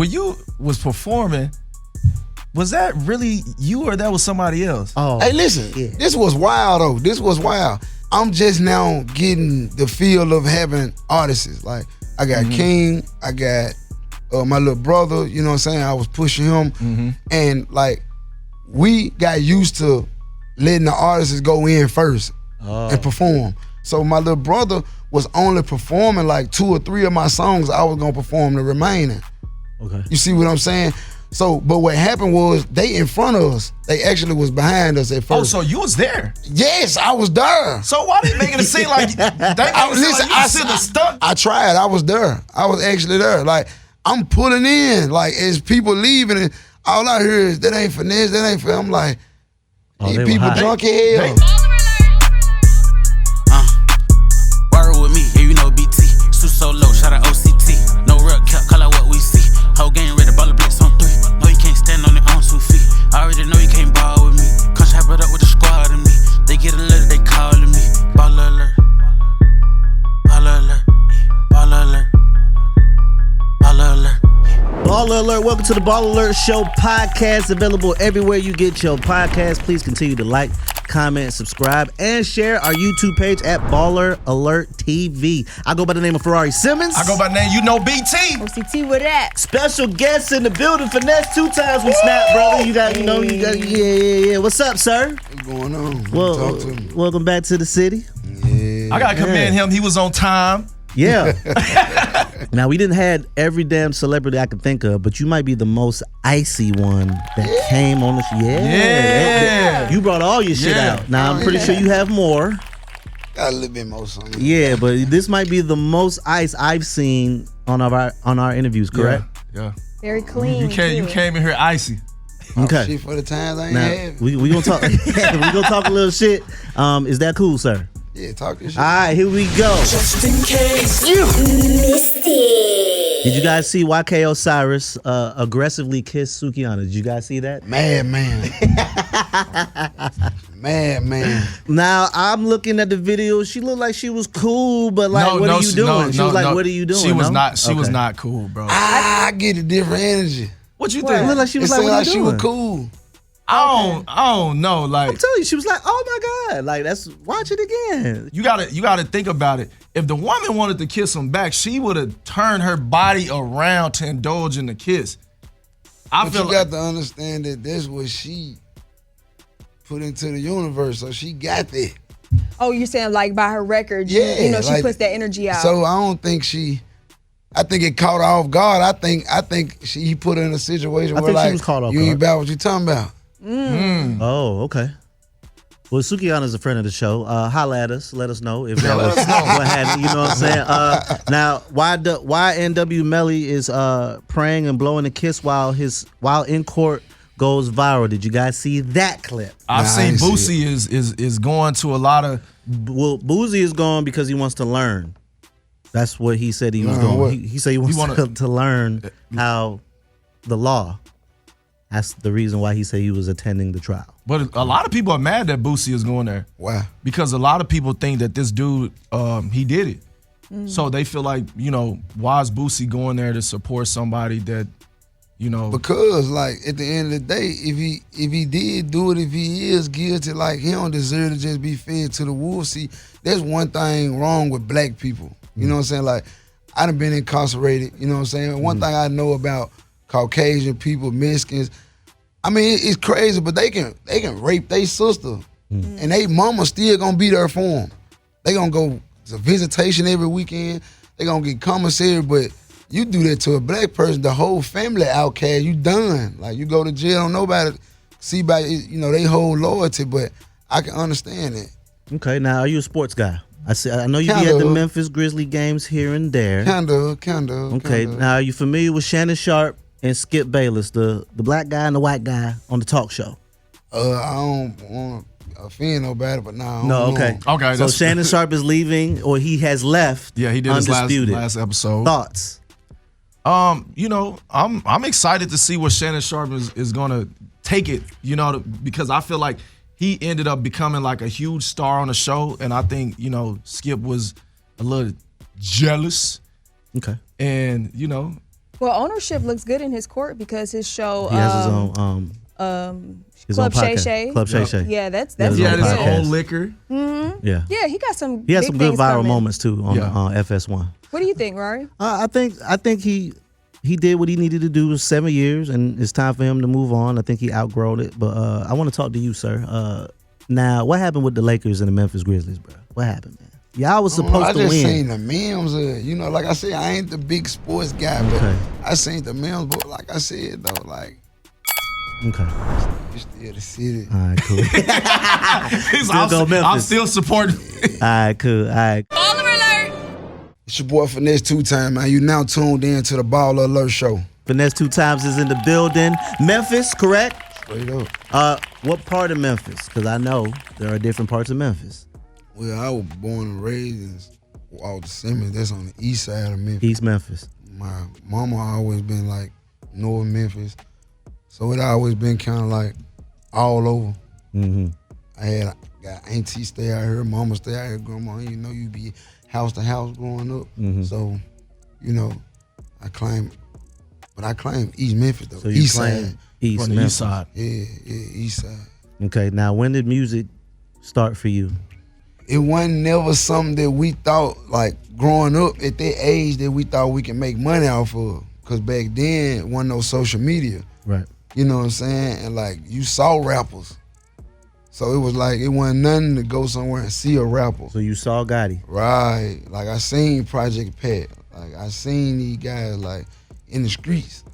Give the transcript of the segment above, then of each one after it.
when you was performing, was that really you or that was somebody else? Oh, hey, listen, this was wild though. This was wild. I'm just now getting the feel of having artists. Like I got King, I got my little brother. You know what I'm saying? I was pushing him, and like we got used to letting the artists go in first and perform. So my little brother was only performing like 2 or 3 of my songs. I was gonna perform the remaining. Okay. You see what I'm saying? So, but what happened was they in front of us. They actually was behind us at first. Oh, so you was there? Yes, I was there. So why they making it seem like I tried. I was there. I was actually there. Like I'm pulling in. Like as people leaving, and all I hear is that ain't finesse. That ain't finesse. I'm like, these people drunk as hell. Word with me, yeah, you know BT. Stu so low, shout out OCT. No real cap, call out what we see. Whole game ready, baller blitz on 3. No, you can't stand on your own 2 feet. I already know you can't ball with me. Come chop it up with the squad and me. They get a letter, they calling me. BallerAlert. BallerAlert. BallerAlert. BallerAlert. BallerAlert, welcome to the BallerAlert Show podcast, available everywhere you get your podcast. Please continue to like, comment, subscribe, and share our YouTube page at BallerAlert TV. I go by the name of Ferrari Simmons. I go by the name, you know, BT. OCT with that. Special guest in the building, Finesse2tymes. We snap, brother. You got, yeah. What's up, sir? What's going on? Well, talk to me. Welcome back to the city. Yeah. I gotta commend him. He was on time. Yeah. Now, we didn't have every damn celebrity I could think of, but you might be the most icy one that came on the show. Yeah. You brought all your shit out. Now, I'm pretty sure you have more. Got a little bit more something. Yeah, but this might be the most ice I've seen on our interviews, correct? Yeah. Very clean. You came in here icy. Okay. Shit for the times I ain't Now, had. we gonna talk. We gonna talk a little shit. Is that cool, sir? Yeah, talk this shit. All right, here we go. Just in case You missed it. Did you guys see YK Osiris aggressively kiss Sukihana? Did you guys see that? Madman. Madman. Now, I'm looking at the video. She looked like she was cool, but like, what are you doing? She was like, what are you doing? She was not. She was not cool, bro. I get a different energy. What you It think? looked like she was It like, seemed what are like you she doing? was cool. I don't know. Like, I'm telling you, she was like, oh my God. Like, watch it again. you gotta think about it. If the woman wanted to kiss him back, she would have turned her body around to indulge in the kiss. But you got to understand that that's what she put into the universe, so she got that. Oh, you're saying like by her record, Yeah, you know, she like, puts that energy out. So I don't think I think it caught her off guard. I think he put her in a situation where think she like was caught off you ain't guard. about what you talking about. Oh, okay. Well, Sukihana's a friend of the show. Holla at us. Let us know if that was what had. You know what I'm saying? Now, why NW Melly is praying and blowing a kiss while in court goes viral? Did you guys see that clip? I've seen Boosie is going to a lot of. Well, Boosie is going because he wants to learn. That's what he said he was going. He said he wants to learn how the law. That's the reason why he said he was attending the trial. But a lot of people are mad that Boosie is going there. Why? Because a lot of people think that this dude, he did it. So they feel like, why is Boosie going there to support somebody that, Because like at the end of the day, if he did do it, if he is guilty, like he don't deserve to just be fed to the wolves. See, there's one thing wrong with black people. You know what I'm saying? Like I done been incarcerated. You know what I'm saying? One thing I know about Caucasian people, Mexicans, I mean, it's crazy, but they can rape their sister, and they mama still gonna be there for them. They gonna go to visitation every weekend. They gonna get commissary, but you do that to a black person, the whole family outcast. You done. Like you go to jail, don't nobody see by they whole loyalty. But I can understand it. Okay, now are you a sports guy? I know you be at the Memphis Grizzly games here and there. Kinda. Okay, now are you familiar with Shannon Sharp and Skip Bayless, the black guy and the white guy on the talk show? I don't want to offend nobody, but nah. Okay. Okay. So Shannon Sharp is leaving, or he has left. Yeah, he did undisputed. his last episode. Thoughts? I'm excited to see where Shannon Sharp is gonna take it. Because I feel like he ended up becoming like a huge star on the show, and I think Skip was a little jealous. Okay. And Well, ownership looks good in his court because his show. He has his own Club Shay podcast. Shay. Club Shay Shay. Yeah, that's his He own had his podcast. own liquor. Yeah. Yeah, he got some. He has big some good things viral coming. moments too on Yeah. FS1. What do you think, Rory? I think he did what he needed to do. 7 years, and it's time for him to move on. I think he outgrown it. But I want to talk to you, sir. Now, what happened with the Lakers and the Memphis Grizzlies, bro? What happened, man? Y'all was supposed I to just win. seen the memes. Like I said, I ain't the big sports guy, but Okay. I seen the memes. But like I said though, like Okay. you still the city. All right, cool. I'm still supporting. All right, cool. All right. BallerAlert. It's your boy Finesse2tymes, man. You now tuned in to the BallerAlert show. Finesse2tymes is in the building. Memphis, correct? Straight up. What part of Memphis? Because I know there are different parts of Memphis. Well, I was born and raised in Simmons. That's on the east side of Memphis. East Memphis. My mama always been like North Memphis, so it always been kind of like all over. Mm-hmm. I got auntie stay out here, mama stay out here, grandma. You know, you be house to house growing up. Mhm. So, I claim East Memphis though. So you East claim side. East From the Memphis. east side. Yeah, east side. Okay, now when did music start for you? It wasn't never something that we thought, like growing up at that age, that we thought we could make money off of. Cause back then, it wasn't no social media. Right. You know what I'm saying? And like, you saw rappers. So it was like, it wasn't nothing to go somewhere and see a rapper. So you saw Gotti. Right. Like, I seen Project Pat. Like, I seen these guys, like, in the streets.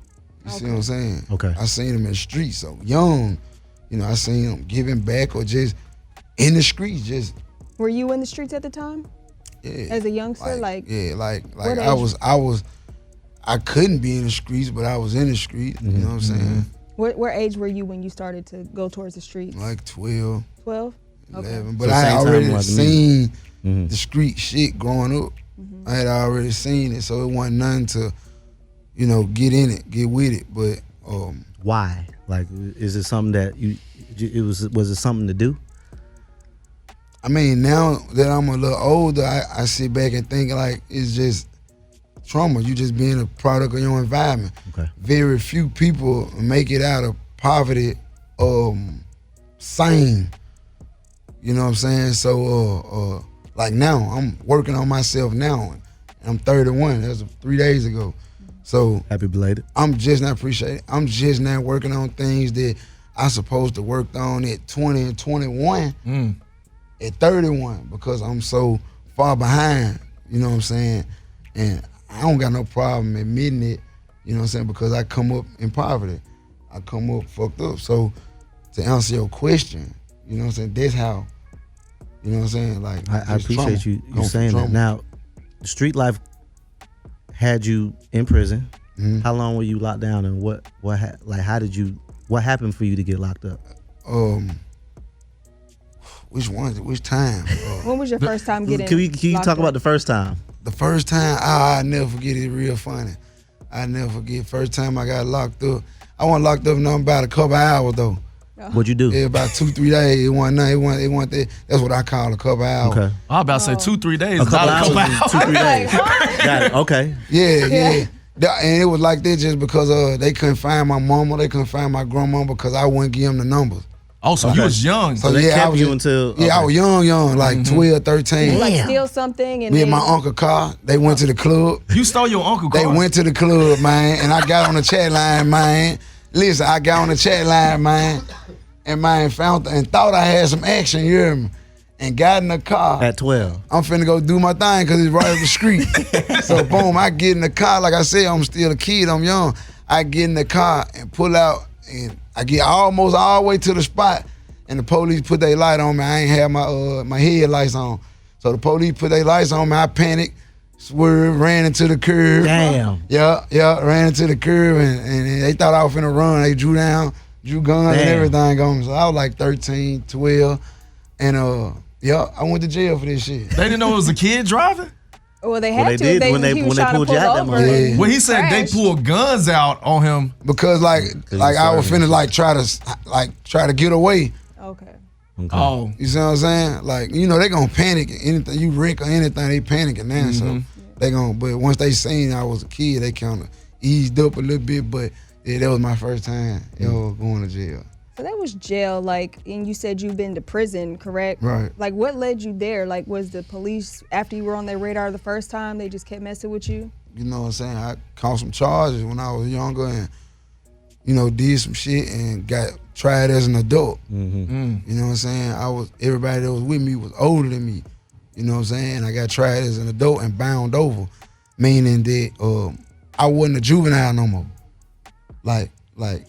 You see what I'm saying? Okay. I seen them in the streets. So young, I seen them giving back or just in the streets, just, Were you in the streets at the time? yeah. As a youngster, like Yeah, like what I couldn't be in the streets, but I was in the street. You know what I'm saying? what age were you when you started to go towards the streets? Like 12, 12? 11. But So I same had time already like the seen Mhm. the street shit growing up. I had already seen it, so it wasn't nothing to, get in it, get with it. But Why? Like, is it something that was it something to do? I mean, now that I'm a little older, I sit back and think like it's just trauma. You just being a product of your environment. Okay. Very few people make it out of poverty sane. You know what I'm saying? So like now, I'm working on myself now. I'm 31. That was 3 days ago. So Happy belated. I'm just not appreciating. I'm just not working on things that I supposed to work on at 20 and 21, at 31, because I'm so far behind. You know what I'm saying? And I don't got no problem admitting it. You know what I'm saying? Because I come up in poverty. I come up fucked up. So to answer your question, you know what I'm saying? That's how. You know what I'm saying? Like, I just appreciate trauma. you Going from saying that. trauma. Now, street life had you in prison. Mhm. How long were you locked down, and what happened for you to get locked up? Which time? When was your first time getting Can you locked talk up? about the first time? The first time, I never forget it. Real funny. I never forget. First time I got locked up. I wasn't locked up nothing about a couple hours though. What'd you do? Yeah, about 2-3 days. It wasn't nothing. It wasn't that. That's what I call a couple hours. Okay. I was about to say 2-3 days. A couple not hours, a couple is 2-3 days. Got it. Okay. Yeah. And it was like that just because they couldn't find my mama, they couldn't find my grandma because I wouldn't give them the numbers. Oh, so you was young. So they yeah, kept I was you until I was young, like 12, 13. Like steal something and Me then and my uncle car, they went to the club. You stole your uncle car. They went to the club, man, and I got on the chat line, man. Listen, I got on the chat line, man, and man thought I had some action, you hear me? And got in the car. at 12. I'm finna go do my thing because it's right up the street. So boom, I get in the car. Like I said, I'm still a kid, I'm young. I get in the car and pull out, and I get almost all the way to the spot, and the police put their light on me. I ain't have my headlights on. So the police put their lights on me. I panicked, swerved, ran into the curb. Damn. Yeah, ran into the curb, and they thought I was finna run. They drew guns and everything on me. So I was like 13, 12, and I went to jail for this shit. They didn't know it was a kid driving? well, they Well, had they to. did when they he was pulled trying to you pull out that over motherfucker. and When he said crashed. they pulled guns out on him, Because like I was finna like try to get away. Okay. oh, You see what I'm saying? Like, they gonna panic. Anything you wreck or anything, they panicking now. So they gonna. But once they seen I was a kid, they kind of eased up a little bit, but yeah, that was my first time ever going to jail. So that was jail, like, and you said you've been to prison, correct? Right. Like, what led you there? Like, was the police, after you were on their radar the first time, they just kept messing with you? You know what I'm saying? I caught some charges when I was younger and, you know, did some shit and got tried as an adult. You know what I'm saying? Everybody that was with me was older than me. You know what I'm saying? I got tried as an adult and bound over, meaning that I wasn't a juvenile no more. Like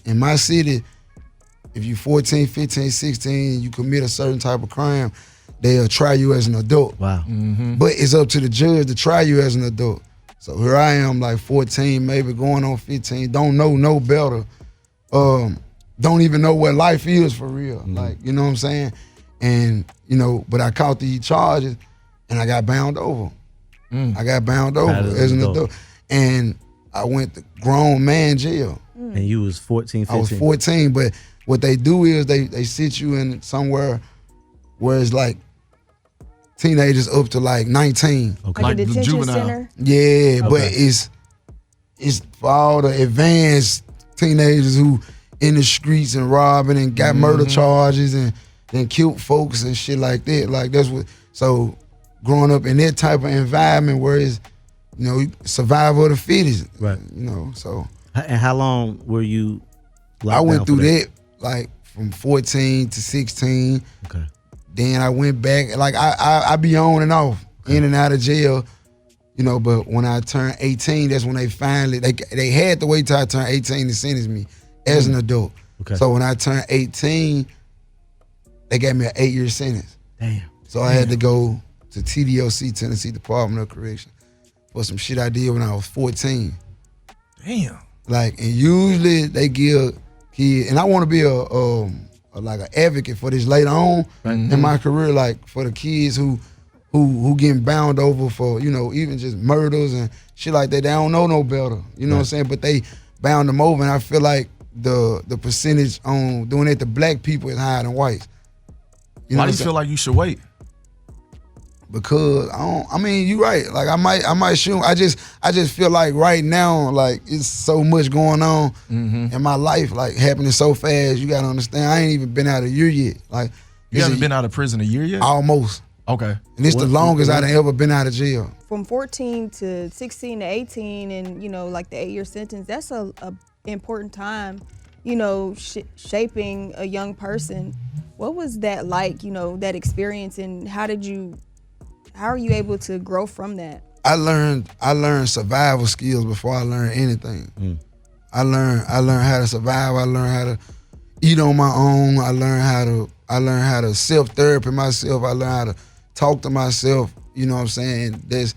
in my city, if you 14, 15, 16, you commit a certain type of crime, they'll try you as an adult. Wow. But it's up to the judge to try you as an adult. So here I am, like 14, maybe going on 15, don't know no better. Don't even know what life is for real. Like, you know what I'm saying? And, you know, but I caught these charges and I got bound over. I got bound over as an adult. And I went to grown man jail. And you was 14, 15? I was 14, but what they do is they sit you in somewhere where it's like teenagers up to like 19. Okay. Like a the detention juvenile. center? Yeah, but Okay. it's for all the advanced teenagers who in the streets and robbing and got murder charges and then killed folks and shit like that. Like that's what. So growing up in that type of environment where it's, you know, survival of the fittest. Right. You know, so And how long were you locked I went down through for that like from 14 to 16. Okay. Then I went back. Like I be on and off, in and out of jail. You know, but when I turned 18, that's when they finally they had to wait till I turned 18 to sentence me as an adult. Okay. So when I turned 18, they gave me an 8-year sentence. Damn. So I had to go to TDOC, Tennessee Department of Correction, for some shit I did when I was 14. Damn. Like, and usually they give kids, and I want to be like an advocate for this later on in my career, like for the kids who getting bound over for, you know, even just murders and shit like that. They don't know no better, you know what I'm saying? But they bound them over, and I feel like the percentage on doing it to black people is higher than whites. You know Why what do I'm you saying? feel like you should wait? Because I mean, you right. Like I might shoot. I just feel like right now, like it's so much going on in my life, like happening so fast. You gotta understand, I ain't even been out a year yet. Like You haven't been out of prison a year yet? almost. Okay. And it's the longest I've ever been out of jail. From 14 to 16 to 18 and, you know, like the 8-year sentence, that's a important time, you know, shaping a young person. What was that like, you know, that experience, and how are you able to grow from that? I learned survival skills before I learned anything. I learned how to survive. I learned how to eat on my own. I learned how to self-therapy myself. I learned how to talk to myself. You know what I'm saying? That's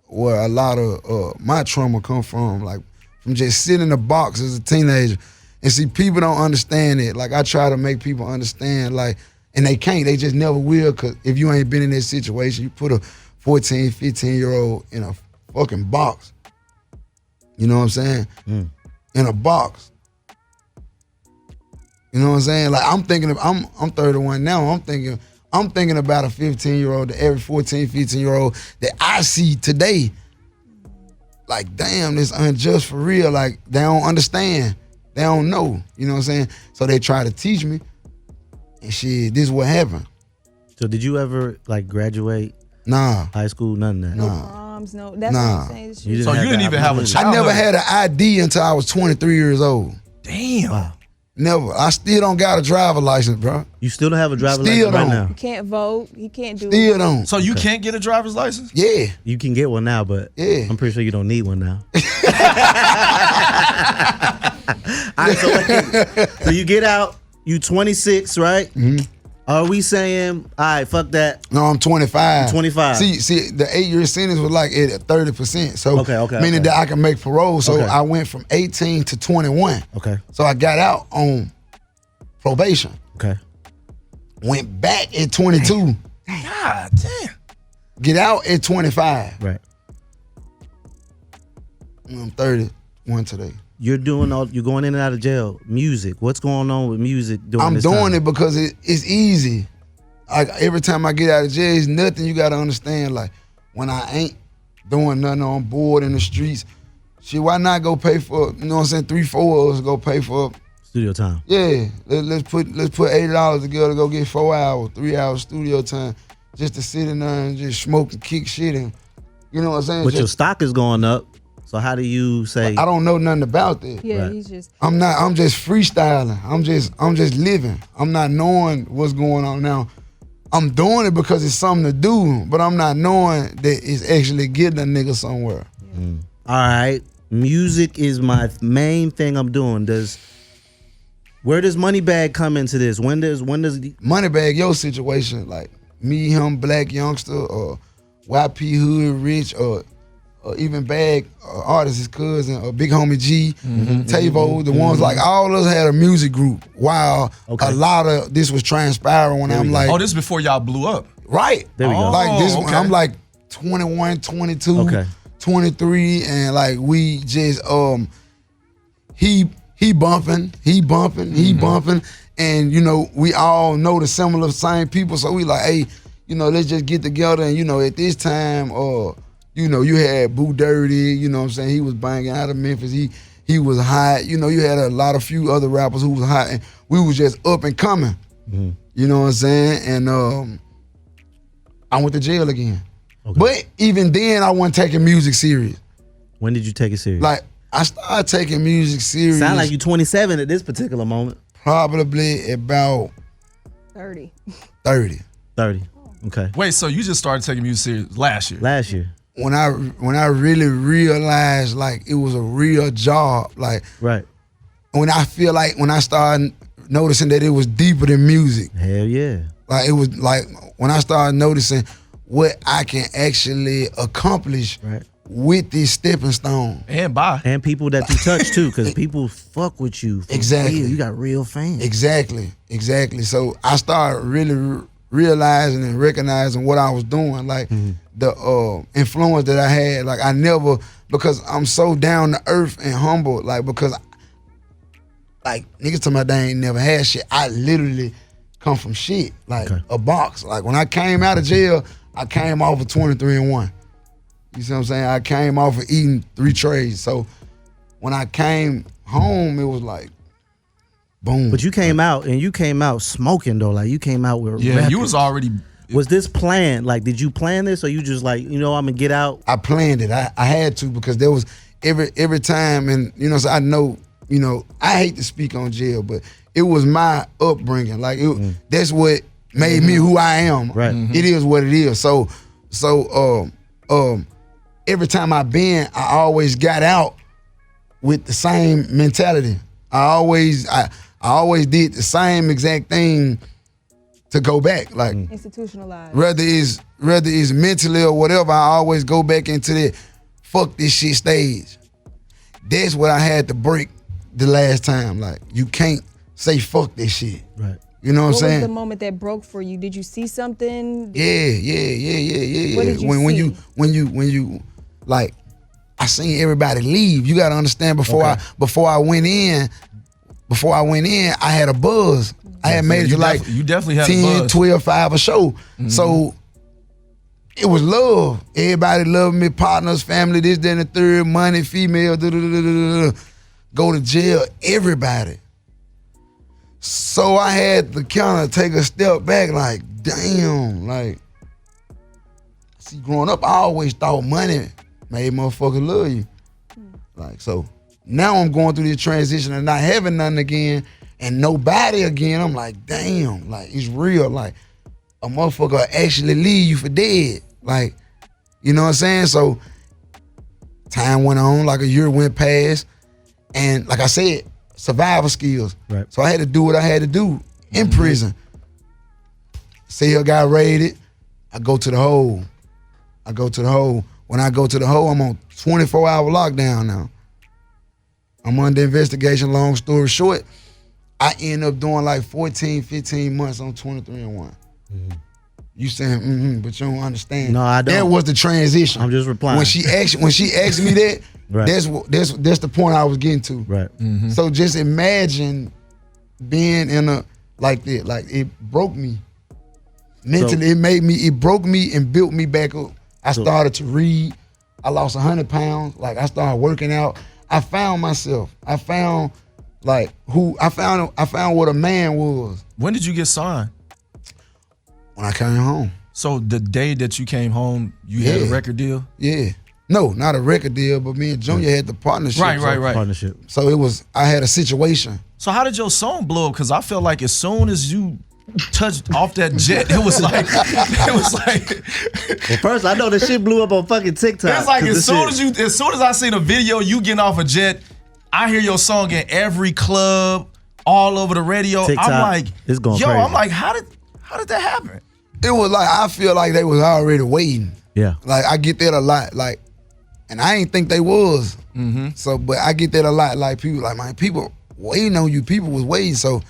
where a lot of my trauma come from. Like from just sitting in a box as a teenager. And see, people don't understand it. Like I try to make people understand, like, and they can't. They just never will, because if you ain't been in that situation, you put a 14, 15-year-old in a fucking box. You know what I'm saying? In a box. You know what I'm saying? Like I'm 31 now. I'm thinking about a 15-year-old, every 14, 15-year-old that I see today. Like, damn, this unjust for real. Like, they don't understand. They don't know. You know what I'm saying? So they try to teach me. And shit, this is what happened. So did you ever like graduate Nah. high school? None of that. No proms, no. That's what I'm saying. It's You just- So you didn't even have a I childhood? never had an ID until I was 23 years old. Damn. Wow. Never. I still don't got a driver license, bro. You still don't have a driver's Still license right don't. now. You can't vote. He can't do Still don't. So you can't get a driver's license? Yeah. You can get one now, but Yeah. I'm pretty sure you don't need one now. All right, so you get out, you 26, right? Are we saying, all right, fuck that? No, I'm 25. 25. See, the 8-year sentence was like at 30%. So Okay. meaning that I can make parole. So Okay. I went from 18 to 21. Okay. So I got out on probation. Okay. Went back at 22. God damn. Get out at 25. Right. I'm 31 today. You're going in and out of jail. Music. What's going on with music during I'm this doing time? it because it's easy. Like every time I get out of jail, it's nothing you gotta understand. Like when I ain't doing nothing on board in the streets, shit, why not go pay for, you know what I'm saying, 3-4 of us go pay for Studio time. Yeah, let's put $80 together to go get 4 hours, 3 hours studio time, just to sit in there and just smoke and kick shit and, you know what I'm saying? But your stock is going up. So how do you say? I don't know nothing about that. Yeah, Right. he's just. I'm just freestyling. I'm just living. I'm not knowing what's going on now. I'm doing it because it's something to do, but I'm not knowing that it's actually getting a nigga somewhere. All right, music is my main thing I'm doing. Where does Moneybag come into this? When does Moneybag, your situation, like me, him, Black Youngster, or YP Hood, Rich, or even Bag, artist, his cousin, or Big Homie G, Tavo, the ones like all of us had a music group while a lot of this was transpiring when I'm like. Oh, this is before y'all blew up. Right. There we go. Like this, okay. I'm like 21, 22, 23, and like we just, he bumping, and you know, we all know the similar same people, so we like, hey, you know, let's just get together, and you know, at this time, you know, you had Boo Dirty, you know what I'm saying, he was banging out of Memphis, he was hot, you know, you had a few other rappers who was hot, and we was just up and coming, you know what I'm saying, and I went to jail again. Okay. But even then, I wasn't taking music serious. When did you take it serious? Like, I started taking music serious. Sound like you 27 at this particular moment. Probably about 30. 30. 30. Okay. Wait, so you just started taking music serious last year? Last year. When I really realized like it was a real job, like Right. when I started noticing that it was deeper than music. Hell yeah. Like it was like when I started noticing what I can actually accomplish with this stepping stone. And bye. And people that you touch too, because people fuck with you. For Exactly. real. You got real fans. Exactly. So I started really realizing and recognizing what I was doing, like the influence that I had. Like I never, because I'm so down to earth and humble, like because like niggas talking about they ain't never had shit. I literally come from shit, like a box. Like when I came out of jail, I came off of 23 and 1. You see what I'm saying? I came off of eating 3 trays. So when I came home, it was like, boom. But you came out and you came out smoking though. Like you came out with Yeah, records. you was already. Was this planned? Like, did you plan this or you just like, you know, I'm gonna get out? I planned it. I had to because there was every time, and you know, so I know, you know, I hate to speak on jail, but it was my upbringing. Like that's what made me who I am. Right. It is what it is. So every time I been, I always got out with the same mentality. I always did the same exact thing to go back. Like Institutionalized. whether it's mentally or whatever, I always go back into that fuck this shit stage. That's what I had to break the last time. Like you can't say fuck this shit. Right. You know what I'm What saying? was the moment that broke for you? Did you see something? Yeah. What did you when you like, I seen everybody leave. You gotta understand before I went in, I had a buzz. I had made it to like you definitely had 10, a buzz. 12, 5 a show. So it was love. Everybody loved me, partners, family, this, that, and the third, money, female, go to jail, everybody. So I had to kind of take a step back, like, damn, like, see, growing up, I always thought money made motherfuckers love you. Like, so now I'm going through this transition and not having nothing again and nobody again. I'm like, damn, like, it's real. Like, a motherfucker actually leave you for dead. Like, you know what I'm saying? So time went on, like a year went past, and like I said, survival skills. Right. So I had to do what I had to do in prison. Cell got raided. I go to the hole. When I go to the hole, I'm on 24-hour lockdown now. I'm under investigation, long story short. I end up doing like 14, 15 months on 23 and 1. You saying, but you don't understand. No, I don't. That was the transition. I'm just replying. When she asked me that, Right. that's the point I was getting to. Right. So just imagine being in a like that. Like it broke me. Mentally, it broke me and built me back up. I started to read. I lost 100 pounds. Like I started working out. I found myself. I found like I found what a man was. When did you get signed? When I came home. So the day that you came home, you had a record deal? Yeah. No, not a record deal, but me and Junior had the partnership. Right. Partnership. So I had a situation. So how did your song blow up? Because I felt like as soon as you touched off that jet, it was like. Well, first I know the shit blew up on fucking TikTok. It's like as soon as I see the video, you getting off a jet, I hear your song in every club, all over the radio. TikTok, I'm like, it's going yo, crazy. I'm like, how did that happen? It was like I feel like they was already waiting. Yeah. Like I get that a lot. Like, and I ain't think they was. Mm-hmm. So, but I get that a lot. Like people, like man, people waiting on you. People was waiting. So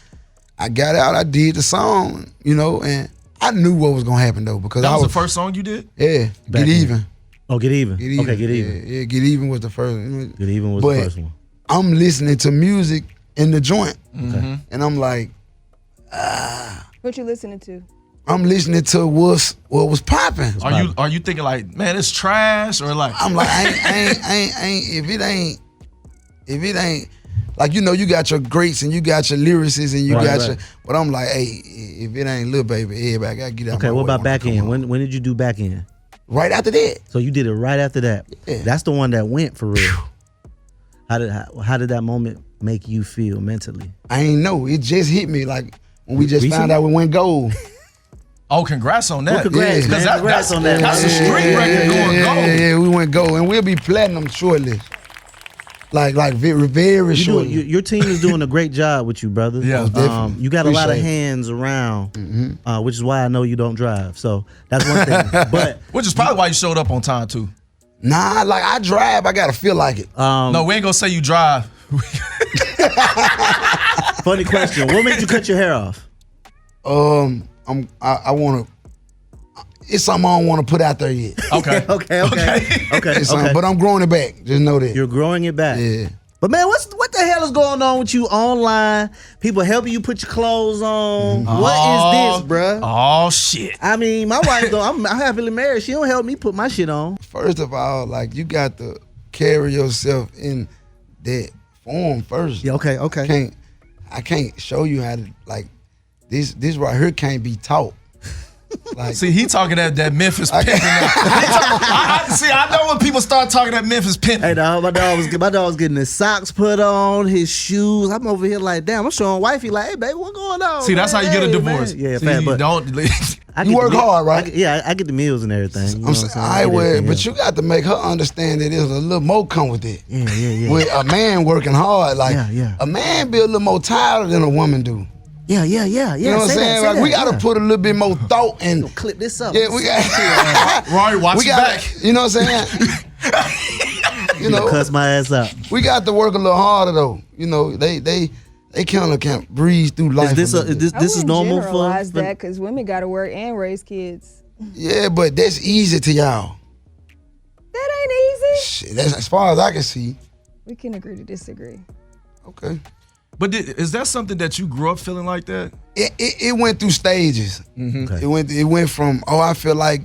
I got out. I did the song, and I knew what was gonna happen though because That was the first song you did? Yeah, Back Get in. Even. Oh, Get Even. Get Even. Okay, Get Even. Yeah, Get Even was the first. Get Even was But the first one. I'm listening to music in the joint, Mm-hmm. and I'm like, What you listening to? I'm listening to what was popping. Are you thinking like, man, it's trash, or like? I'm like, I ain't. If it ain't, like you got your greats and you got your lyricists and you got your. But I'm like, hey, if it ain't Lil Baby, everybody gotta get out. Okay, my what way about Back when I In? come home. When did you do Back In? Right after that. So you did it right after that. Yeah. That's the one that went for real. How did that moment make you feel mentally? I ain't know. It just hit me like when we just Recently? found out we went gold. Oh, congrats on that. Well, congrats, Yeah. man. That- Congrats on that. That's a man. street record going gold. Yeah, we went gold, and we'll be platinum shortly. Like very, very shortly. Your team is doing a great job with you, brother. Yeah. Definitely. You got a lot of Appreciate it. hands around, which is why I know you don't drive. So that's one thing. But Which is probably why you showed up on time too. Nah, like I drive, I gotta feel like it. No, we ain't gonna say you drive. funny question: what made you cut your hair off? I wanna. It's something I don't want to put out there yet. Okay. Okay. It's something, but I'm growing it back. Just know that. You're growing it back. Yeah. But man, what the hell is going on with you online? People helping you put your clothes on. What is this, bruh? Oh shit. I mean, my wife though, I'm happily married. She don't help me put my shit on. First of all, like you got to carry yourself in that form first. Yeah, okay. I can't show you how to like this right here can't be taught. Like See, he talking that Memphis pimping. I know when people start talking that Memphis pimping. Hey, dog, my dog was getting his socks put on, his shoes. I'm over here like, damn, I'm showing wifey like, hey, baby, what going on? See, that's man? how you get a Hey, divorce. man. Yeah, See, fat, you but don't. I You get work the hard, right? I get the meals and everything. You know I'm what saying, I get everything but else. you got to make her understand that there's a little more come with it. Yeah. With a man working hard, like Yeah. a man be a little more tired than a woman do. Yeah. You know what I'm say saying? that, Like we got to yeah. put a little bit more thought and clip this up. yeah, we got. Rory, watch we your got. back. You know what I'm saying? you know, Cuss my ass out. we got to work a little harder though. You know, they kind of can't breeze through life. Is a little bit. this is normal for? generalize that because women got to work and raise kids. Yeah, but that's easy to y'all. That ain't easy. Shit, that's as far as I can see. We can agree to disagree. Okay. But is that something that you grew up feeling like that? It went through stages. Okay. It went from I feel like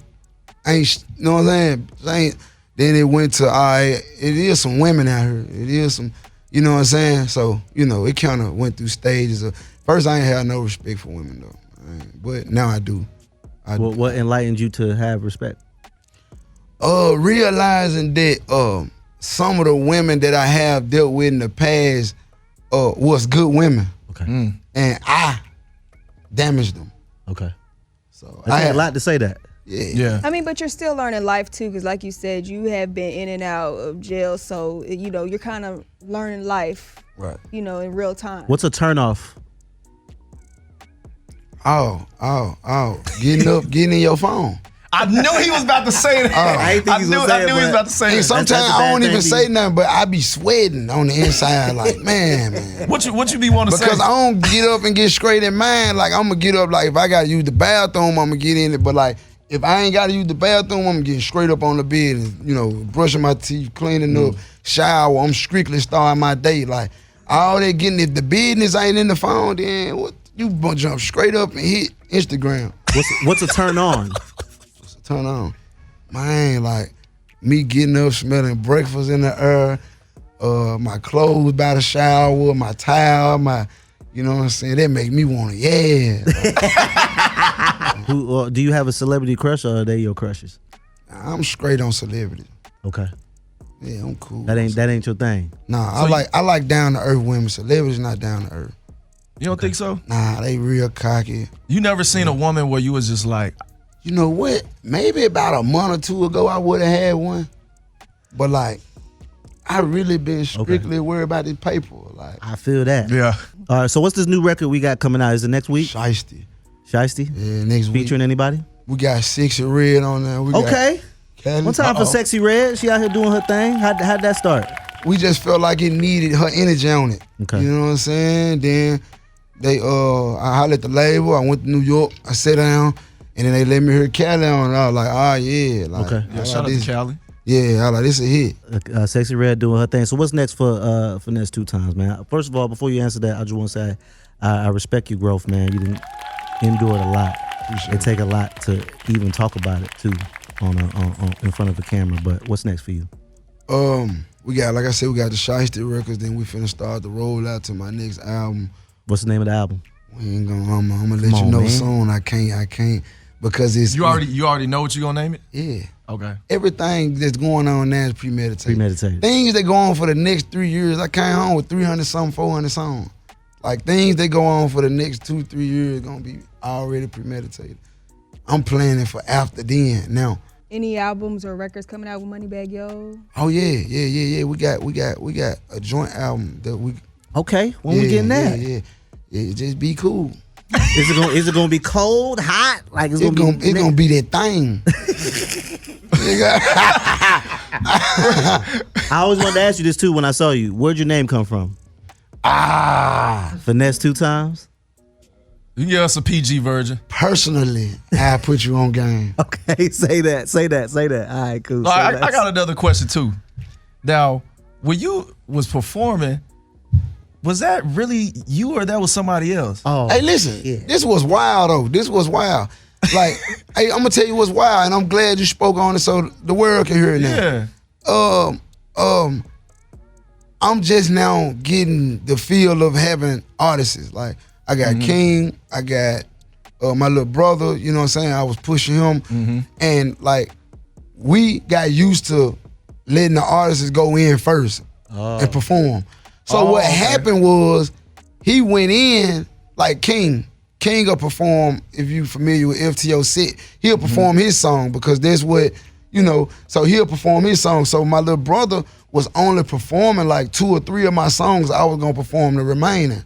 I ain't, you know what I'm saying? Then it went to it is some women out here. It is some, you know what I'm saying? So it kind of went through stages. First I ain't had no respect for women though, but now I do. What enlightened you to have respect? Realizing that some of the women that I have dealt with in the past was good women. Okay. And I damaged them. Okay. So That takes a lot to say that. Yeah. I mean, but you're still learning life too, because like you said, you have been in and out of jail, so you're kind of learning life, Right. in real time. What's a turnoff? Getting in your phone. I knew he was about to say that. I ain't think he was gonna say I it, knew he was but- about to say And that. sometimes that's a I bad don't thing even to say you. nothing, but I be sweating on the inside, like, man. What you be want to say? Because I don't get up and get straight in mind. Like, I'm gonna get up, like, if I gotta use the bathroom, I'm gonna get in it. But, like, if I ain't gotta use the bathroom, I'm getting straight up on the bed and, brushing my teeth, cleaning up, shower. I'm strictly starting my day. Like, all that getting, if the business ain't in the phone, then what? You jump straight up and hit Instagram. What's a turn on? Turn on. Man, like, me getting up, smelling breakfast in the air, my clothes by the shower, my towel, you know what I'm saying? That make me want to, Who do you have a celebrity crush, or are they your crushes? I'm straight on celebrity. Okay. Yeah, I'm cool. That ain't your thing. Nah, I like down to earth women. Celebrities not down to earth. You don't think so? Nah, they real cocky. You never seen a woman where you was just like, You know what? Maybe about a month or two ago, I would have had one. But like, I really been strictly worried about this paper. Like, I feel that. yeah. All right. So what's this new record we got coming out? Is it next week? Shiesty. Shiesty? Yeah, next week. Featuring anybody? We got Sexy Red on there. We Okay. Got One time for Sexy Red. She out here doing her thing. How'd that start? We just felt like it needed her energy on it. Okay. You know what I'm saying? Then I hollered at the label. I went to New York. I sat down, and then they let me hear Cali on. I was like, yeah. Like, Okay. Yeah, shout out to Cali. Yeah, I like this a hit. Sexy Red doing her thing. So what's next for Finesse2tymes, man? First of all, before you answer that, I just want to say I respect your growth, man. You didn't endure it a lot. It take a lot to even talk about it too on in front of the camera. But what's next for you? We got, like I said, we got the Shiesty records. Then we finna start the rollout to my next album. What's the name of the album? We ain't gonna. I'm gonna let you know soon. I can't because it's You already know what you gonna name it? Yeah. Okay. Everything that's going on now is premeditated. Things that go on for the next 3 years. I came home with 300 something, 400 songs. Like things that go on for the next 2-3 years gonna be already premeditated. I'm planning for after then now. Any albums or records coming out with Moneybagg Yo? Oh yeah. We got a joint album that we. Okay, when we getting that? Yeah. Just be cool. Is it gonna be cold, hot? Like it's gonna be that thing. I always wanted to ask you this too when I saw you. Where'd your name come from? Finesse2tymes? You can give us a PG version. Personally, I put you on game. Okay, say that. All right, cool. I got another question too. Now, when you was performing, was that really you or that was somebody else? Oh, hey, listen, This was wild though. This was wild. Like, hey, I'm gonna tell you what's wild, and I'm glad you spoke on it so the world can hear it now. Yeah. I'm just now getting the feel of having artists. Like, I got King, I got my little brother, you know what I'm saying? I was pushing him. And like, we got used to letting the artists go in first and perform. So what happened was, he went in, like King will perform, if you familiar with FTO set, he'll perform his song because that's what, you know, so he'll perform his song. So my little brother was only performing like 2 or 3 of my songs. I was gonna perform the remaining.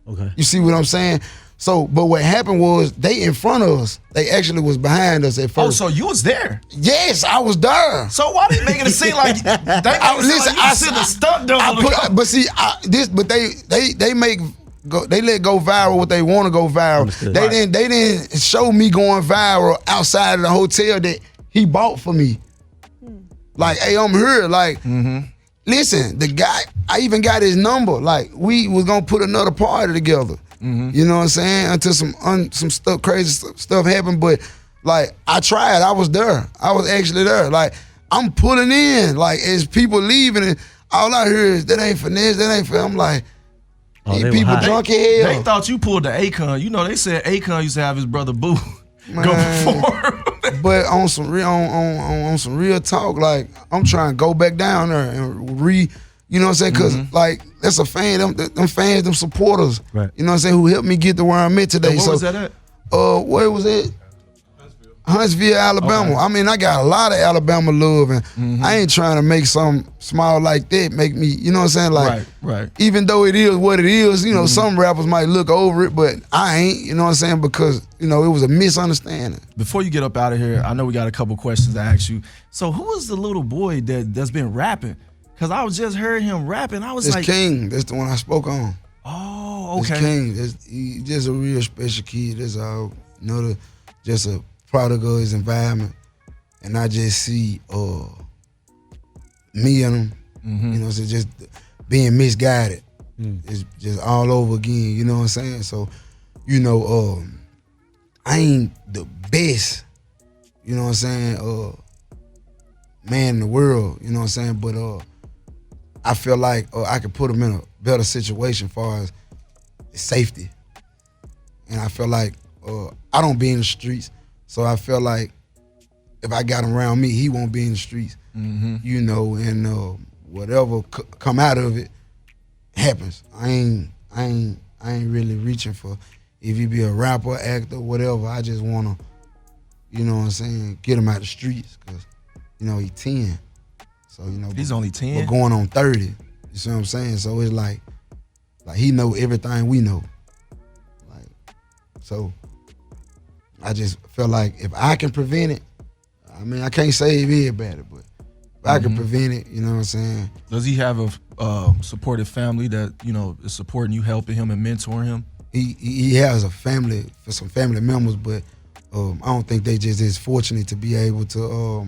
Okay. You see what I'm saying? So, but what happened was they in front of us. They actually was behind us at first. Oh, so you was there? Yes, I was there. So why they making it seem like I should have stuck double? But see, they let go viral what they want to go viral. Understood. They didn't show me going viral outside of the hotel that he bought for me. Like, hey, I'm here. Like, listen, the guy, I even got his number. Like, we was gonna put another party together. You know what I'm saying? Until some stuff, crazy stuff happened. But like, I tried. I was there. I was actually there. Like, I'm pulling in. Like, as people leaving, and all I hear is that ain't finesse. That ain't finesse. I'm like, these people drunk as hell. They thought you pulled the Akon. You know, they said Akon used to have his brother Boo go perform. But on some real talk, like, I'm trying to go back down there and you know what I'm saying? Because, like, that's a fan, them fans, them supporters, right. You know what I'm saying, who helped me get to where I'm at today. Where was that at? Where was it? Huntsville, Alabama. Okay. I mean, I got a lot of Alabama love, and I ain't trying to make some small like that make me, you know what I'm saying? Like, right. Even though it is what it is, you know, some rappers might look over it, but I ain't, you know what I'm saying? Because, you know, it was a misunderstanding. Before you get up out of here, I know we got a couple questions to ask you. So who is the little boy that's been rapping? Because I was just heard him rapping. I was like, King. That's the one I spoke on. Oh, okay. It's King. He's just a real special kid. That's all. You know, just a product of his environment. And I just see me and him, you know, so just being misguided. It's just all over again, you know what I'm saying? So, you know, I ain't the best, you know what I'm saying, man in the world, you know what I'm saying? But I feel like I could put him in a better situation as far as safety. And I feel like I don't be in the streets, so I feel like if I got him around me, he won't be in the streets, you know, and whatever come out of it happens. I ain't really reaching for if he be a rapper, actor, whatever. I just wanna, you know what I'm saying, get him out the streets, cause you know he 10, so you know he's only 10. We're going on 30. You see what I'm saying? So it's like he know everything we know. Like, so I just feel like if I can prevent it, I mean I can't save everybody, but if I can prevent it, you know what I'm saying? Does he have a supportive family that, you know, is supporting you, helping him and mentoring him? He has a family, for some family members, but I don't think they just as fortunate to be able to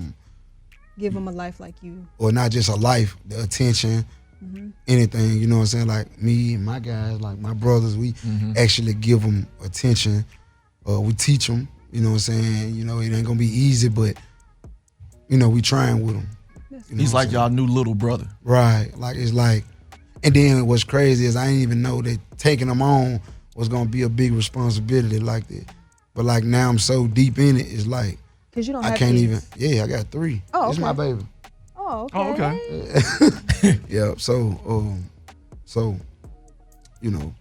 give him a life like you, or not just a life, the attention, anything. You know what I'm saying? Like me and my guys, like my brothers, we actually give them attention. We teach them. You know what I'm saying? You know it ain't gonna be easy, but you know we trying with them. You know He's like y'all new little brother. Right. Like it's like, and then what's crazy is I didn't even know that taking them on was gonna be a big responsibility like that. But like now I'm so deep in it, it's like because you don't. I have can't kids. even. Yeah, I got 3. Oh, It's okay. my baby. Oh, okay. Oh, okay. Yeah. So, you know,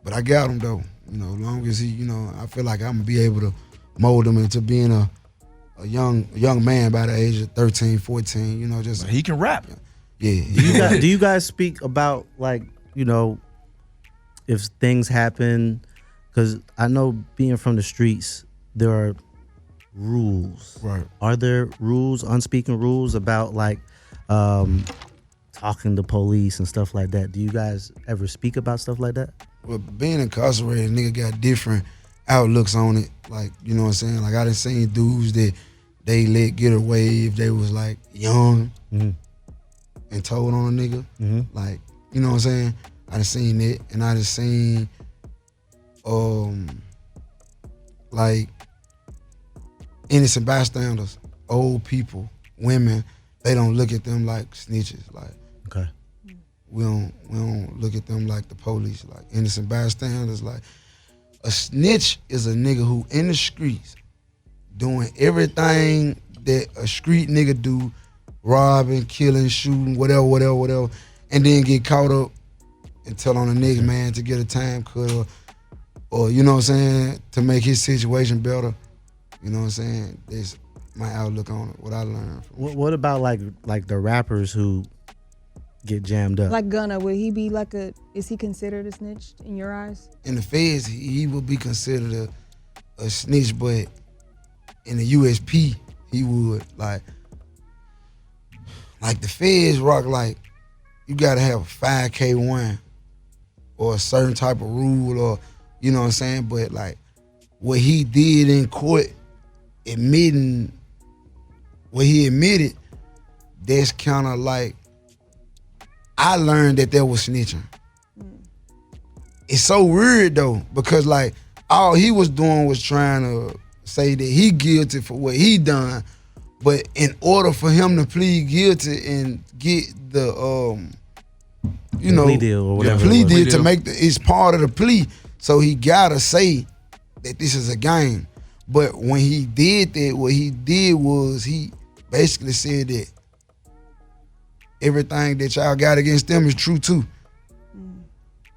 but I got him though. You know, as long as he, you know, I feel like I'm gonna be able to mold him into being a young man by the age of 13, 14. You know, just He can rap. yeah. Do you guys speak about, like, you know, if things happen? Because I know being from the streets, there are rules. Right. Are there rules, unspoken rules about like talking to police and stuff like that? Do you guys ever speak about stuff like that? Well, being incarcerated, nigga got different outlooks on it. Like, you know what I'm saying? Like, I done seen dudes that they let get away if they was like young and told on a nigga. Like, you know what I'm saying? I done seen it, and I done seen like innocent bystanders, old people, women, they don't look at them like snitches. Like, Okay. we don't look at them like the police. Like innocent bystanders, like a snitch is a nigga who in the streets doing everything that a street nigga do, robbing, killing, shooting, whatever, and then get caught up and tell on the next man to get a time cut or you know what I'm saying, to make his situation better. You know what I'm saying? That's my outlook on it, what I learned. What about like the rappers who get jammed up? Like Gunna, would he be like is he considered a snitch in your eyes? In the feds, he would be considered a snitch, but in the USP, he would like the feds rock, like you gotta have a 5K1 or a certain type of rule, or you know what I'm saying. But like what he did in court, admitting what he admitted, that's kind of like, I learned that was snitching. It's so weird though, because like all he was doing was trying to say that he guilty for what he done, but in order for him to plead guilty and get the plea deal or whatever, plea it was. deal to make it's part of the plea, so he gotta say that this is a game. But when he did that, what he did was he basically said that everything that y'all got against them is true too.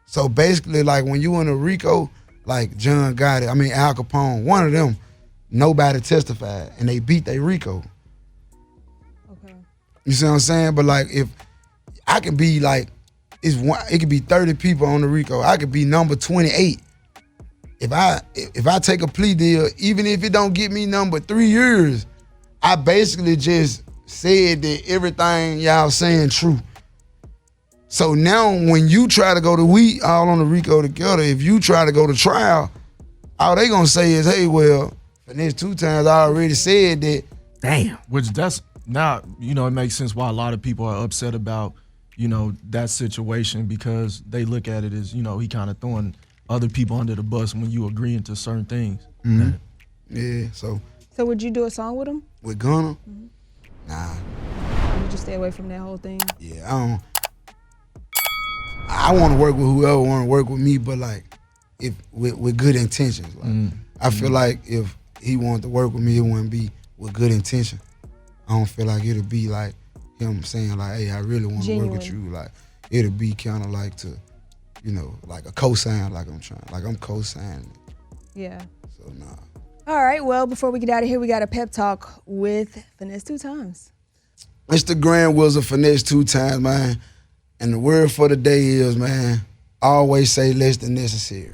So basically, like when you in a RICO, like John Gotti, Al Capone, one of them, nobody testified and they beat their RICO. Okay. You see what I'm saying? But like if I can be like, it could be 30 people on the RICO. I could be number 28. If I take a plea deal, even if it don't get me number 3 years, I basically just said that everything y'all saying true. So now when you try to we all on the RICO together, if you try to go to trial, all they gonna say is, hey, well, Finesse2tymes I already said that. Damn. Which that's now, you know, it makes sense why a lot of people are upset about, you know, that situation, because they look at it as, you know, he kind of throwing other people under the bus when you agreeing to certain things. Yeah, so would you do a song with him? with Gunna, Nah. You just stay away from that whole thing. Yeah, I want to work with whoever want to work with me, but like, if with good intentions. Like, I feel like if he wanted to work with me, it wouldn't be with good intention. I don't feel like it'll be like him saying like, "Hey, I really want to work with you." Like, it'll be kind of like to, you know, like a cosign. Like I'm co-signing. Yeah. So nah. All right. Well, before we get out of here, we got a pep talk with Finesse2tymes. Instagram was a Finesse2tymes, man. And the word for the day is, man, always say less than necessary.